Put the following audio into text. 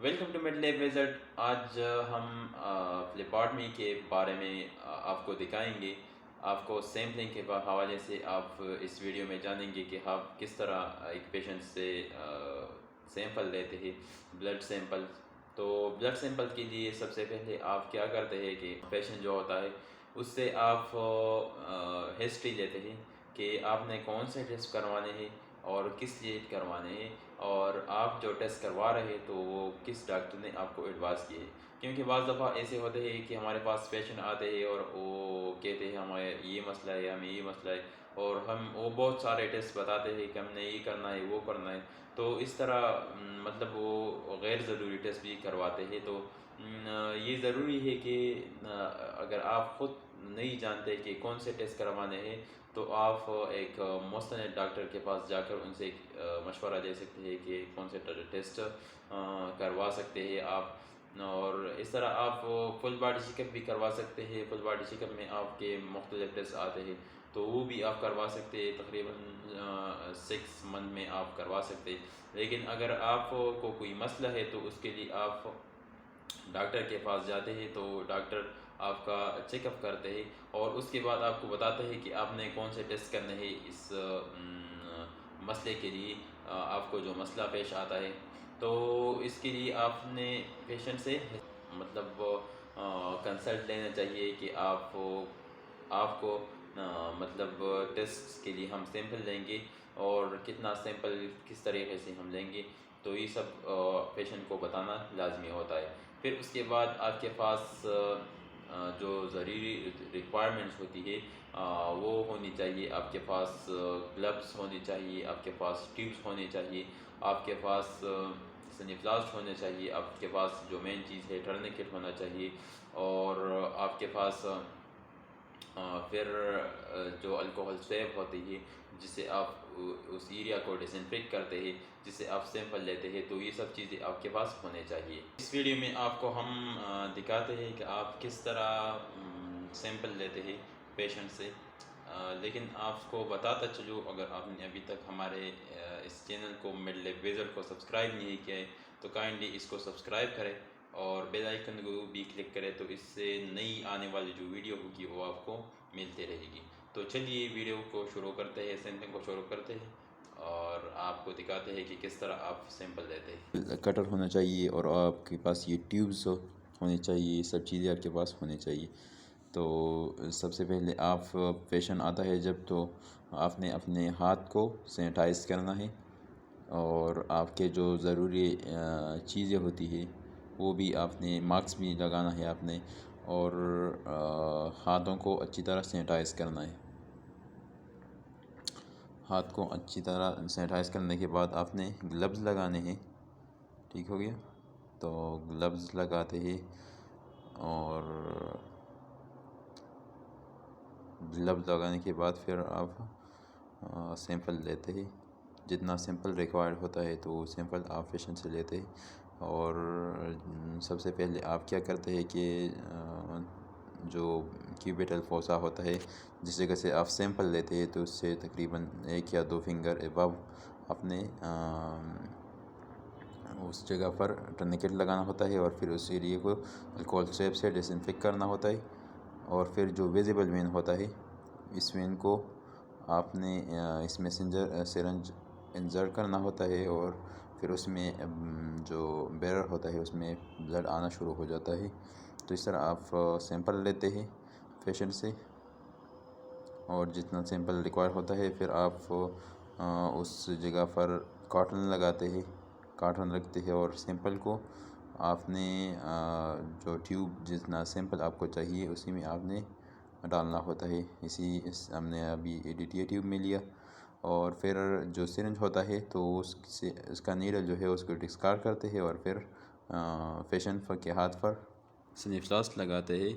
Welcome to mud lab visit. آج ہم فلپارٹ می کے بارے میں آپ کو دکھائیں گے۔ آپ کو سیمپلنگ کے حوالے سے آپ اس ویڈیو میں جانیں گے کہ آپ کس طرح ایک پیشنٹ سے سیمپل لیتے ہیں، بلڈ سیمپل۔ تو بلڈ سیمپل کے لیے سب سے پہلے آپ کیا کرتے ہیں کہ پیشنٹ جو ہوتا ہے اس سے آپ ہسٹری لیتے ہیں کہ آپ نے کون سے ٹیسٹ کروانے ہیں اور کس لیے کروانے ہیں، اور آپ جو ٹیسٹ کروا رہے تو وہ کس ڈاکٹر نے آپ کو ایڈوائز کیے۔ کیونکہ بعض دفعہ ایسے ہوتے ہیں کہ ہمارے پاس پیشنٹ آتے ہیں اور وہ کہتے ہیں ہمیں یہ مسئلہ ہے، ہمیں یہ مسئلہ ہے، اور وہ بہت سارے ٹیسٹ بتاتے ہیں کہ ہم نے یہ کرنا ہے، وہ کرنا ہے۔ تو اس طرح مطلب وہ غیر ضروری ٹیسٹ بھی کرواتے ہیں۔ تو یہ ضروری ہے کہ اگر آپ خود نہیں جانتے کہ کون سے ٹیسٹ کروانے ہیں تو آپ ایک مستند ڈاکٹر کے پاس جا کر ان سے مشورہ لے سکتے ہیں کہ کون سے ٹیسٹ کروا سکتے ہیں آپ۔ اور اس طرح آپ فل باڈی چیک اپ بھی کروا سکتے ہیں۔ فل باڈی چیک اپ میں آپ کے مختلف ٹیسٹ آتے ہیں تو وہ بھی آپ کروا سکتے ہیں، تقریباً 6 منتھ میں آپ کروا سکتے ہیں۔ لیکن اگر آپ کو کوئی مسئلہ ہے تو اس کے لیے آپ ڈاکٹر کے پاس جاتے ہیں تو ڈاکٹر آپ کا چیک اپ کرتے ہیں اور اس کے بعد آپ کو بتاتے ہیں کہ آپ نے کون سے ٹیسٹ کرنے ہیں اس مسئلے کے لیے، آپ کو جو مسئلہ پیش آتا ہے۔ تو اس کے لیے آپ نے پیشنٹ سے مطلب کنسلٹ لینا چاہیے کہ آپ کو مطلب ٹیسٹ کے لیے ہم سیمپل لیں گے اور کتنا سیمپل کس طریقے سے ہم لیں گے، تو یہ سب پیشنٹ کو بتانا لازمی ہوتا ہے۔ پھر اس کے بعد آپ کے پاس جو ضروری ریکوائرمنٹس ہوتی ہے وہ ہونی چاہیے۔ آپ کے پاس گلبس ہونی چاہیے، آپ کے پاس ٹیوبس ہونے چاہیے، آپ کے پاس سنیفلاسٹ ہونے چاہیے، آپ کے پاس جو مین چیز ہے ٹرنیکٹ ہونا چاہیے، اور آپ کے پاس پھر جو الکوہل سویب ہوتی ہے جس سے آپ اس ایریا کو ڈسنفیکٹ کرتے ہیں، جس سے آپ سیمپل لیتے ہیں، تو یہ سب چیزیں آپ کے پاس ہونے چاہیے۔ اس ویڈیو میں آپ کو ہم دکھاتے ہیں کہ آپ کس طرح سیمپل لیتے ہیں پیشنٹ سے۔ لیکن آپ کو بتاتا چلو، اگر آپ نے ابھی تک ہمارے اس چینل کو مڈ لیب وزٹ کو سبسکرائب نہیں کیا ہے تو کائنڈلی اس کو سبسکرائب کریں اور بیل آئیکن کو بھی کلک کریں، تو اس سے نئی آنے والی جو ویڈیو ہوگی وہ آپ کو ملتے رہے گی۔ تو چلیے ویڈیو کو شروع کرتے ہیں، سیمپلنگ کو شروع کرتے ہیں اور آپ کو دکھاتے ہیں کہ کس طرح آپ سیمپل لیتے ہیں۔ کٹر ہونا چاہیے اور آپ کے پاس یہ ٹیوبز ہونے چاہیے، یہ سب چیزیں آپ کے پاس ہونی چاہیے۔ تو سب سے پہلے آپ پیشنٹ آتا ہے جب، تو آپ نے اپنے ہاتھ کو سینیٹائز کرنا ہے، اور آپ کے جو ضروری چیزیں ہوتی ہے وہ بھی آپ نے ماسک بھی لگانا ہے آپ نے، اور ہاتھوں کو اچھی طرح سینیٹائز کرنا ہے۔ ہاتھ کو اچھی طرح سینیٹائز کرنے کے بعد آپ نے گلبز لگانے ہیں۔ ٹھیک ہو گیا؟ تو گلبز لگاتے ہیں اور گلبز لگانے کے بعد پھر آپ سیمپل لیتے ہیں۔ جتنا سیمپل ریکوائرڈ ہوتا ہے تو وہ سیمپل آپ پیشنٹ سے لیتے ہیں۔ اور سب سے پہلے آپ کیا کرتے ہیں کہ جو کیوبیٹل فوسا ہوتا ہے جس جگہ سے آپ سیمپل لیتے ہیں، تو اس سے تقریباً 1 یا 2 فنگر ابو اپنے اس جگہ پر ٹرنیکٹ لگانا ہوتا ہے، اور پھر اس ایریے کو الکوہل سویب سے ڈسنفیکٹ کرنا ہوتا ہے۔ اور پھر جو ویزیبل وین ہوتا ہے، اس وین کو آپ نے اس میں سرنج انسرٹ کرنا ہوتا ہے، اور پھر اس میں جو بیرر ہوتا ہے اس میں بلڈ آنا شروع ہو جاتا ہے۔ تو اس طرح آپ سیمپل لیتے ہیں پیشنٹ سے، اور جتنا سیمپل ریکوائر ہوتا ہے پھر آپ اس جگہ پر کاٹن لگاتے ہیں، کاٹن رکھتے ہیں، اور سیمپل کو آپ نے جو ٹیوب جتنا سیمپل آپ کو چاہیے اسی میں آپ نے ڈالنا ہوتا ہے۔ ہم نے ابھی ADTA ٹیوب میں لیا، اور پھر جو سرنج ہوتا ہے تو اس کا نیڈل جو ہے اس کو ڈسکارڈ کرتے ہیں، اور پھر پیشنٹ کے ہاتھ پر سنیفلاسٹ لگاتے ہیں،